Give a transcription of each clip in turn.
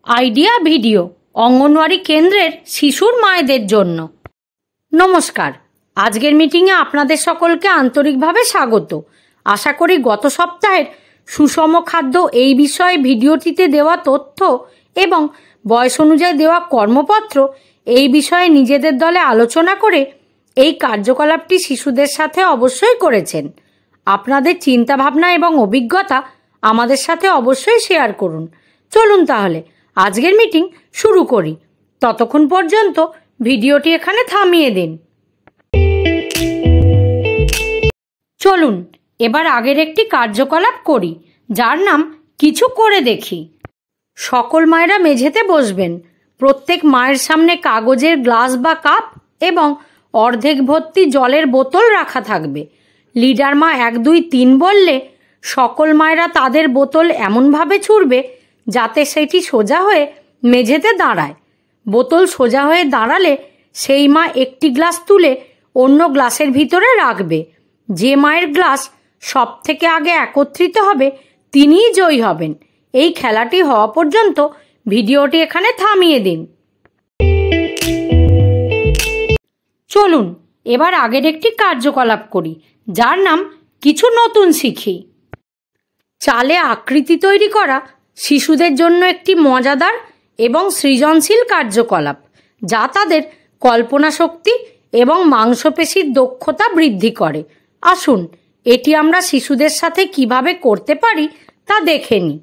Idea video anganwadi কেন্দ্রের শিশুর মায়েদের জন্য। নমস্কার, আজকের মিটিংয়ে আপনাদের সকলকে আন্তরিকভাবে স্বাগত। আশা করি গত সপ্তাহের সুষম খাদ্য এই বিষয়ে ভিডিওটিতে দেওয়া তথ্য এবং বয়স অনুযায়ী দেওয়া কর্মপত্র এই বিষয়ে নিজেদের দলে আলোচনা করে এই কার্যকলাপটি শিশুদের সাথে অবশ্যই করেছেন। আপনাদের চিন্তাভাবনা এবং অভিজ্ঞতা আমাদের সাথে অবশ্যই শেয়ার করুন। চলুন তাহলে আজকের মিটিং শুরু করি। ততক্ষণ পর্যন্ত ভিডিওটি এখানে থামিয়ে দিন। চলুন এবার আগের একটি কার্যকলাপ করি, যার নাম কিছু করে দেখি। সকল মায়েরা মেঝেতে বসবেন। প্রত্যেক মায়ের সামনে কাগজের গ্লাস বা কাপ এবং অর্ধেক ভর্তি জলের বোতল রাখা থাকবে। লিডার মা 1, 2, 3 বললে সকল মায়েরা তাদের বোতল এমনভাবে ছুঁড়বে যাতে সেটি সোজা হয়ে মেঝেতে দাঁড়ায়। বোতল সোজা হয়ে দাঁড়ালে সেই মা একটি গ্লাস তুলে অন্য গ্লাসের ভিতরে রাখবে। যে মায়ের গ্লাস সব থেকে আগে একত্রিত হবে তিনিই জয়ী হবেন। এই খেলাটি হওয়া পর্যন্ত ভিডিওটি এখানে থামিয়ে দিন। চলুন এবার আগের একটি কার্যকলাপ করি, যার নাম কিছু নতুন শিখি। চালে আকৃতি তৈরি করা শিশুদের জন্য একটি মজাদার এবং সৃজনশীল কার্যকলাপ, যা তাদের কল্পনা শক্তি এবং মাংসপেশির দক্ষতা বৃদ্ধি করে। আসুন এটি আমরা শিশুদের সাথে কিভাবে করতে পারি তা দেখে নিই।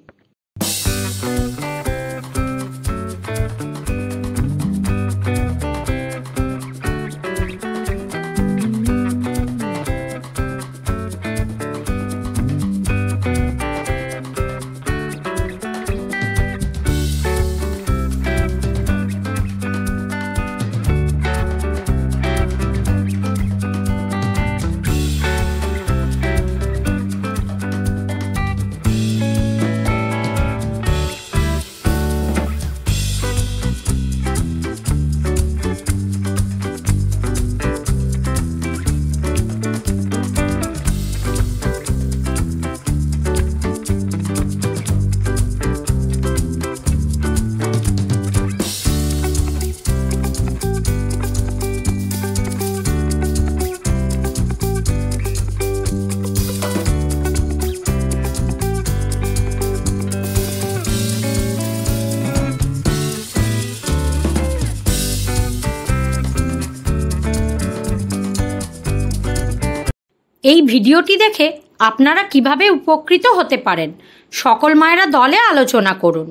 এই ভিডিওটি দেখে আপনারা কিভাবে উপকৃত হতে পারেন সকল মায়েরা দলে আলোচনা করুন।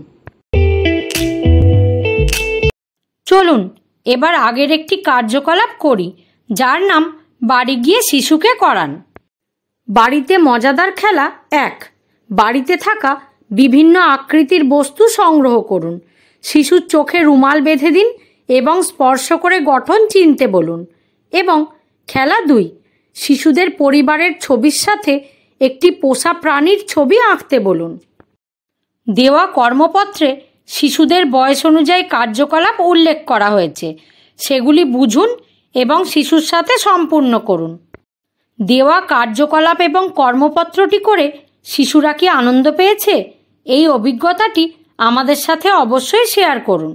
চলুন এবার আগের একটি কার্যকলাপ করি, যার নাম বাড়ি গিয়ে শিশুকে করান। বাড়িতে মজাদার খেলা 1। বাড়িতে থাকা বিভিন্ন আকৃতির বস্তু সংগ্রহ করুন। শিশুর চোখে রুমাল বেঁধে দিন এবং স্পর্শ করে গঠন চিনতে বলুন। এবং খেলা 2, শিশুদের পরিবারের ছবির সাথে একটি পোষা প্রাণীর ছবি আঁকতে বলুন। দেওয়া কর্মপত্রে শিশুদের বয়স অনুযায়ী কার্যকলাপ উল্লেখ করা হয়েছে, সেগুলি বুঝুন এবং শিশুর সাথে সম্পূর্ণ করুন। দেওয়া কার্যকলাপ এবং কর্মপত্রটি করে শিশুরা কি আনন্দ পেয়েছে? এই অভিজ্ঞতাটি আমাদের সাথে অবশ্যই শেয়ার করুন।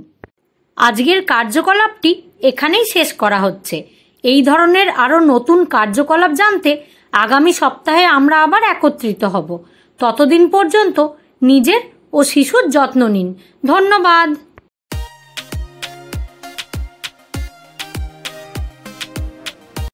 আজকের কার্যকলাপটি এখানেই শেষ করা হচ্ছে। এই ধরনের আরও নতুন কার্যকলাপ জানতে আগামী সপ্তাহে আমরা আবার একত্রিত হব। ততদিন পর্যন্ত নিজের ও শিশুর যত্ন নিন। ধন্যবাদ।